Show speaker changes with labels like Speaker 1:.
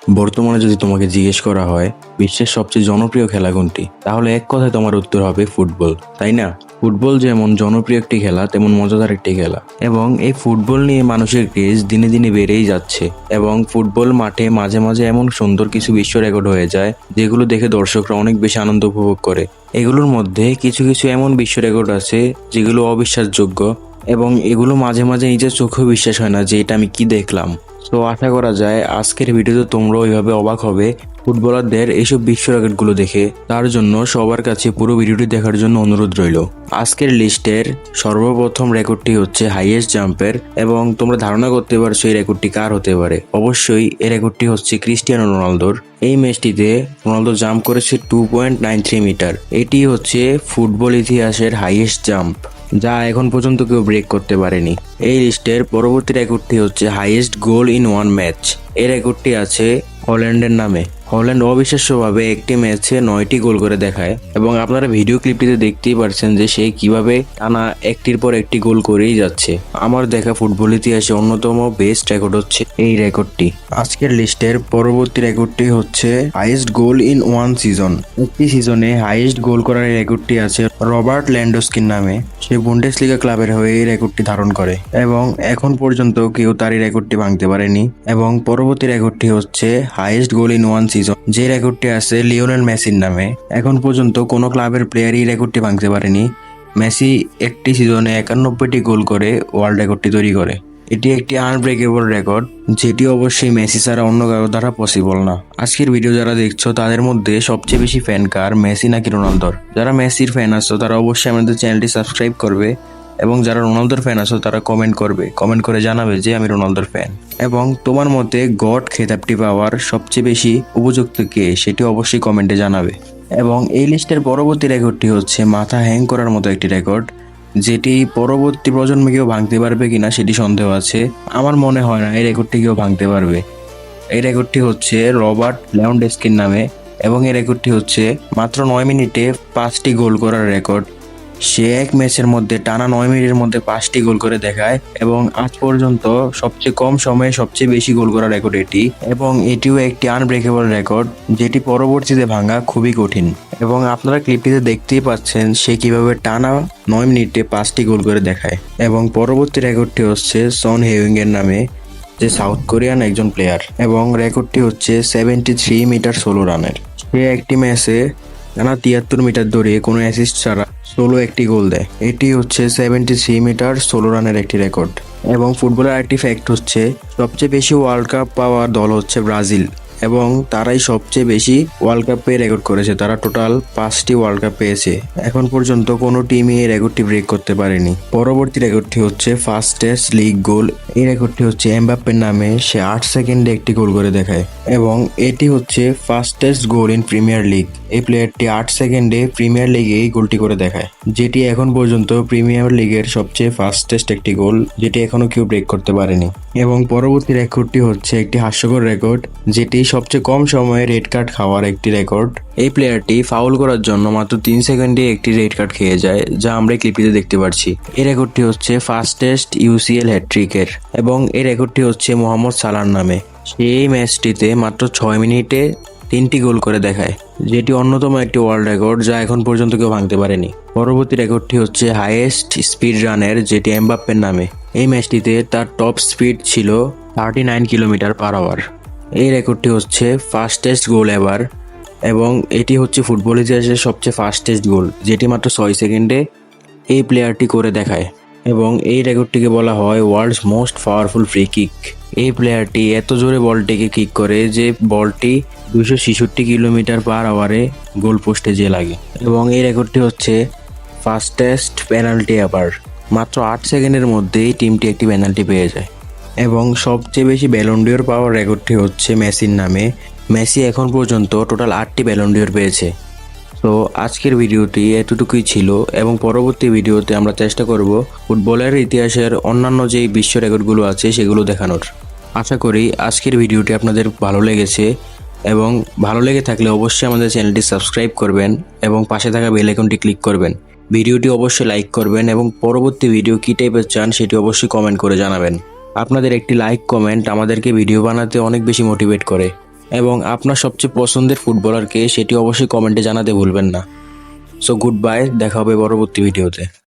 Speaker 1: বর্তমানে যদি তোমাকে জিজ্ঞেস করা হয় বিশ্বের সবচেয়ে জনপ্রিয় খেলা কোনটি, তাহলে এক কথায় তোমার উত্তর হবে ফুটবল, তাই না? ফুটবল যেমন জনপ্রিয় একটি খেলা তেমন মজাদার একটি খেলা, এবং এই ফুটবল নিয়ে মানুষের ক্রেজ দিনে দিনে বেড়েই যাচ্ছে। এবং ফুটবল মাঠে মাঝে মাঝে এমন সুন্দর কিছু বিশ্ব রেকর্ড হয়ে যায় যেগুলো দেখে দর্শকরা অনেক বেশি আনন্দ উপভোগ করে। এগুলোর মধ্যে কিছু কিছু এমন বিশ্ব রেকর্ড আছে যেগুলো অবিশ্বাসযোগ্য, এবং এগুলো মাঝে মাঝে নিজের চোখেও বিশ্বাস হয় না যে এটা আমি কি দেখলাম। তো আশা করা যায় আজকের ভিডিওতে তোমরা ওইভাবে অবাক হবে ফুটবলারদের এইসব বিশ্ব রেকর্ডগুলো দেখে। তার জন্য সবার কাছে পুরো ভিডিওটি দেখার জন্য অনুরোধ রইল। আজকের লিস্টের সর্বপ্রথম রেকর্ডটি হচ্ছে হাইয়েস্ট জাম্পের, এবং তোমরা ধারণা করতে পারছো এই রেকর্ডটি কার হতে পারে। অবশ্যই এই রেকর্ডটি হচ্ছে ক্রিস্টিয়ানো রোনালদোর। এই ম্যাচটিতে রোনালদো জাম্প করেছে 2.93 মিটার। এটি হচ্ছে ফুটবল ইতিহাসের হাইয়েস্ট জাম্প, যা এখন পর্যন্ত কেউ ব্রেক করতে পারেনি। এই লিস্টের পরবর্তী রেকর্ডটি হচ্ছে highest goal in one match. এই রেকর্ডটি আছে হল্যান্ডের নামে। হল্যান্ড অবিশ্বাস্যভাবে একটি ম্যাচে 9টি গোল করে দেখায়, এবং আপনারা ভিডিও ক্লিপটিতে দেখতেই পারছেন যে সে কিভাবে টানা একটির পর একটি গোল করেই যাচ্ছে। আমার দেখা ফুটবল ইতিহাসে অন্যতম বেস্ট রেকর্ড হচ্ছে এই রেকর্ডটি। আজকের লিস্টের পরবর্তী রেকর্ডটি হচ্ছে highest goal in one season. একটি সিজনে হাইয়েস্ট গোল করার রেকর্ডটি আছে রবার্ট ল্যান্ডস্কির নামে। সে বুন্ডেসলিগা ক্লাবের হয়ে এই রেকর্ডটি ধারণ করে, এবং এখন পর্যন্ত কেউ তার এই রেকর্ডটি ভাঙতে পারেনি। এবং পরবর্তী রেকর্ডটি হচ্ছে highest goal in one season, যে রেকর্ডটি আছে লিওনেল মেসির নামে। এখন পর্যন্ত কোনো ক্লাবের প্লেয়ারই রেকর্ডটি ভাঙতে পারেনি। মেসি একটি সিজনে 91টি গোল করে ওয়ার্ল্ড রেকর্ডটি তৈরি করে। এটি একটি আনব্রেকেবল রেকর্ড, যেটি অবশ্যই মেসি ছাড়া অন্য কারো দ্বারা পসিবল না। আজকের ভিডিও যারা দেখছো তাদের মধ্যে সবচেয়ে বেশি ফ্যান কার, মেসি নাকি রোনালদোর? যারা মেসির ফ্যান আছো তারা অবশ্যই আমাদের চ্যানেলটি সাবস্ক্রাইব করবে, এবং যারা রোনালদোর ফ্যান আছো তারা কমেন্ট করবে, কমেন্ট করে জানাবে যে আমি রোনালদোর ফ্যান। এবং তোমার মতে গড খেতাবটি পাওয়ার সবচেয়ে বেশি উপযুক্ত কে, সেটি অবশ্যই কমেন্টে জানাবে। এবং এই লিস্টের পরবর্তী রেকর্ডটি হচ্ছে মাথা হ্যাং করার মতো একটি রেকর্ড, যেটি পরবর্তী প্রজন্মে কেউ ভাঙতে পারবে কিনা সেটি সন্দেহ আছে। আমার মনে হয় না এই রেকর্ডটি কেউ ভাঙতে পারবে। এই রেকর্ডটি হচ্ছে রবার্ট লেভানডস্কির নামে, এবং এই রেকর্ডটি হচ্ছে মাত্র 9 মিনিটে 5টি গোল করার রেকর্ড। সে এক ম্যাচের মধ্যে টানা 9 মিনিটের মধ্যে 5টি গোল করে দেখায়, এবং আজ পর্যন্ত সবচেয়ে কম সময়ে সবচেয়ে বেশি গোল করার রেকর্ড এটি। এবং এটিও একটি আনব্রেকেবল রেকর্ড, যেটি পরবর্তীতে ভাঙা খুবই কঠিন। এবং আপনারা ক্লিপটিতে দেখতেই পাচ্ছেন সে কিভাবে টানা 9 মিনিটে 5টি গোল করে দেখায়। এবং পরবর্তী রেকর্ডটি হচ্ছে সন হেউইং এর নামে, যে সাউথ কোরিয়ান একজন প্লেয়ার, এবং রেকর্ডটি হচ্ছে 73 মিটার 16 রানের। সে একটি ম্যাচে টানা 73 মিটার দৌড়ে কোনো অ্যাসিস্ট ছাড়া সোলো একটি গোল দেয়। এটি হচ্ছে 73 মিটার 16 রানের একটি রেকর্ড। এবং ফুটবলের আরেকটি ফ্যাক্ট হচ্ছে সবচেয়ে বেশি ওয়ার্ল্ড কাপ পাওয়ার দল হচ্ছে ব্রাজিল, এবং তারাই সবচেয়ে বেশি ওয়ার্ল্ড কাপ পেয়ে রেকর্ড করেছে। তারা টোটাল 5টি ওয়ার্ল্ড কাপ পেয়েছে। এখন পর্যন্ত কোনো টিমই এই রেকর্ডটি ব্রেক করতে পারেনি। পরবর্তী রেকর্ডটি হচ্ছে ফাস্টেস্ট লিগ গোল। এই রেকর্ডটি হচ্ছে এমবাপ্পের নামে। সে 8 সেকেন্ডে একটি গোল করে দেখায়, এবং এটি হচ্ছে fastest goal in premier league. এই প্লেয়ারটি 8 সেকেন্ডে প্রিমিয়ার লিগে এই গোলটি করে দেখায়, যেটি এখন পর্যন্ত প্রিমিয়ার লিগের সবচেয়ে ফাস্টেস্ট একটি গোল, যেটি এখনো কেউ ব্রেক করতে পারেনি। এবং পরবর্তী রেকর্ডটি হচ্ছে একটি হাস্যকর রেকর্ড, যেটি সবচেয়ে কম সময়ে রেড কার্ড খাওয়ার একটি রেকর্ড। এই প্লেয়ারটি ফাউল করার জন্য মাত্র 3 সেকেন্ডে একটি রেড কার্ড খেয়ে যায়, যা আমরা ক্লিপটিতে দেখতে পাচ্ছি। এই রেকর্ডটি হচ্ছে ফাস্টেস্ট ইউসিএল হ্যাট্রিকের, এবং এই রেকর্ডটি হচ্ছে মোহাম্মদ সালার নামে। সেই ম্যাচটিতে মাত্র 6 মিনিটে 3টি গোল করে দেখায়, যেটি অন্যতম একটি ওয়ার্ল্ড রেকর্ড যা এখন পর্যন্ত কেউ ভাঙতে পারেনি। পরবর্তী রেকর্ডটি হচ্ছে হাইয়েস্ট স্পিড রানের, যেটি এমবাপ্পের নামে। এই ম্যাচটিতে তার টপ স্পিড ছিল 39 কিলোমিটার পার আওয়ার। এই রেকর্ডটি হচ্ছে ফাস্টেস্ট গোল এভার, এবং এটি হচ্ছে ফুটবল ইতিহাসের সবচেয়ে ফাস্টেস্ট গোল, যেটি মাত্র 6 সেকেন্ডে এই প্লেয়ারটি করে দেখায়। এবং এই রেকর্ডটিকে বলা হয় world's most powerful free kick. এই প্লেয়ারটি এত জোরে বলটিকে কিক করে যে বলটি 266 কিলোমিটার পার আওয়ারে গোল পোস্টে যেয়ে লাগে। এবং এই রেকর্ডটি হচ্ছে ফাস্টেস্ট পেনাল্টি এভার। মাত্র 8 সেকেন্ডের মধ্যেই টিমটি একটি পেনাল্টি পেয়ে যায়। এবং সবচেয়ে বেশি ব্যালন ডিওর পাওয়ার রেকর্ডটি হচ্ছে মেসির নামে। মেসি এখন পর্যন্ত টোটাল 8টি ব্যালন ডিওর পেয়েছে। তো আজকের ভিডিওটি এতটুকুই ছিল, এবং পরবর্তী ভিডিওতে আমরা চেষ্টা করব ফুটবলের ইতিহাসের অন্যান্য যেই বিশ্ব রেকর্ডগুলো আছে সেগুলো দেখানোর। আশা করি আজকের ভিডিওটি আপনাদের ভালো লেগেছে, এবং ভালো লেগে থাকলে অবশ্যই আমাদের চ্যানেলটি সাবস্ক্রাইব করবেন, এবং পাশে থাকা বেল আইকনটি ক্লিক করবেন। ভিডিওটি অবশ্যই লাইক করবেন, এবং পরবর্তী ভিডিও কী টাইপের চান সেটি অবশ্যই কমেন্ট করে জানাবেন। আপনাদের একটি লাইক কমেন্ট আমাদেরকে ভিডিও বানাতে অনেক বেশি মোটিভেট করে। এবং আপনার সবচেয়ে পছন্দের ফুটবলার কে সেটি অবশ্যই কমেন্টে জানাতে ভুলবেন না। সো গুড বাই, দেখা হবে পরবর্তী ভিডিওতে।